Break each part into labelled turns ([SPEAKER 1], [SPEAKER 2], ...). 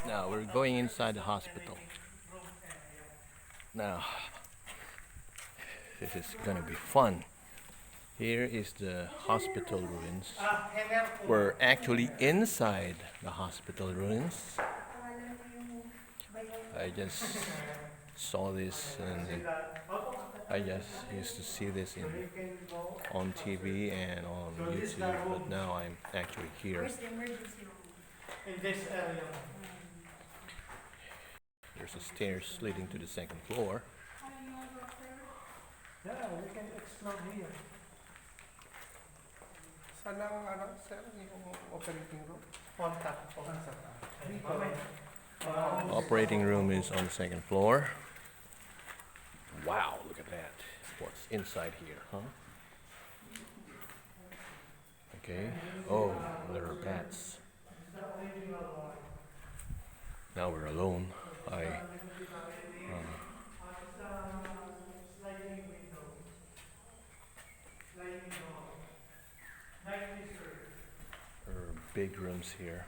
[SPEAKER 1] Now we're going inside the hospital. Now, this is gonna be fun. Here is the hospital ruins. We're actually inside the hospital ruins. I just saw this and I just used to see this on TV and on YouTube, but now I'm actually here.
[SPEAKER 2] In this area.
[SPEAKER 1] There's a stairs leading to the second floor.
[SPEAKER 2] Yeah, we can explore here. Saan ang sir, yung operating room? Contact.
[SPEAKER 1] Operating room is on the second floor. Wow, look at that. What's inside here, huh? Okay. Oh, there are bats. Now we're alone. There are big rooms here.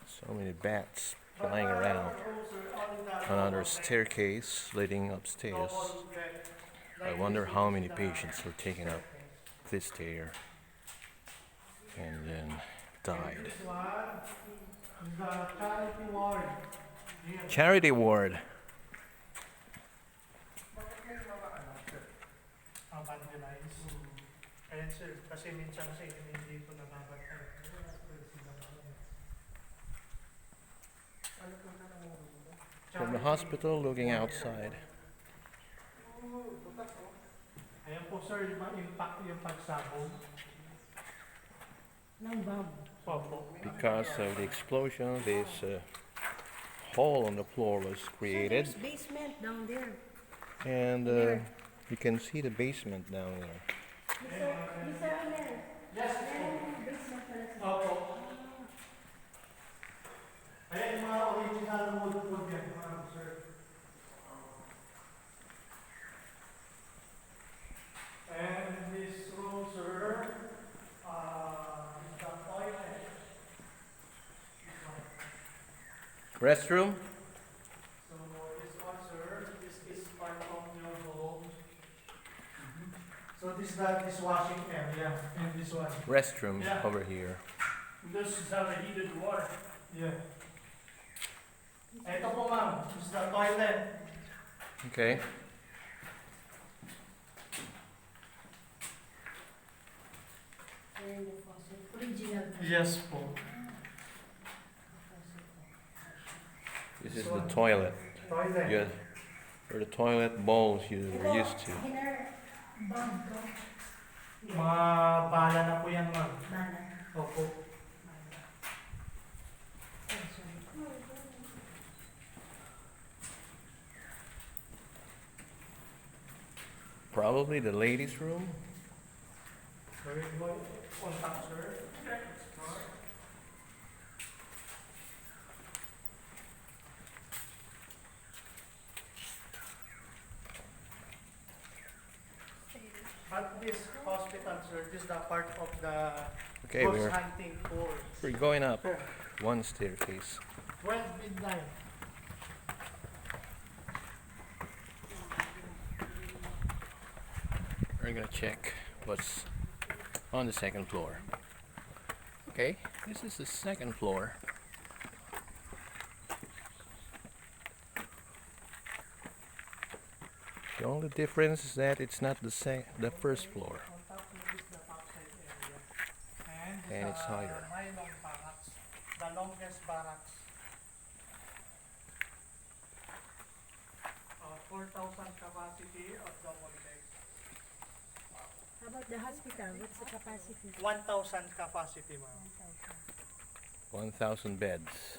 [SPEAKER 1] So many bats flying around. Another staircase leading upstairs. I wonder how many patients were taken up this stair and then died. Charity ward. From the hospital looking outside.
[SPEAKER 2] Ayan po sir, impact yung pagsabog.
[SPEAKER 1] Because of the explosion, this hole on the floor was created.
[SPEAKER 3] So there's basement down there.
[SPEAKER 1] And you can see the basement down there.
[SPEAKER 2] Yes, opo. Ayan yung mga original wood yan, sir. And this room, sir, is the toilet.
[SPEAKER 1] Restroom?
[SPEAKER 2] So this one, sir, this is part of your home. So this is the dishwashing area, and this one.
[SPEAKER 1] Restroom
[SPEAKER 2] Yeah.
[SPEAKER 1] over here.
[SPEAKER 2] This is how they heated water. Yeah. Ito po ma'am, this is the toilet.
[SPEAKER 1] Okay.
[SPEAKER 3] Original.
[SPEAKER 2] Yes po.
[SPEAKER 1] This is the toilet.
[SPEAKER 2] Toilet.
[SPEAKER 1] Yeah. Or the toilet bowls you were used to.
[SPEAKER 2] Mga bala na po yan ma'am.
[SPEAKER 3] Bala.
[SPEAKER 2] Opo.
[SPEAKER 1] Probably the ladies' room.
[SPEAKER 2] Very good. Contact, sir. At this hospital, sir, this is the part of the
[SPEAKER 1] Okay,
[SPEAKER 2] ghost hunting tour.
[SPEAKER 1] we're going up one staircase.
[SPEAKER 2] 12 midnight.
[SPEAKER 1] We're gonna check what's on the second floor. Okay, this is the second floor. The only difference is that it's not the first floor. And it's higher.
[SPEAKER 2] Nylon barracks, the longest barracks. 4,000 capacity of double deck.
[SPEAKER 3] How about the hospital? What's the capacity?
[SPEAKER 2] 1,000 capacity, ma'am.
[SPEAKER 1] 1,000 beds.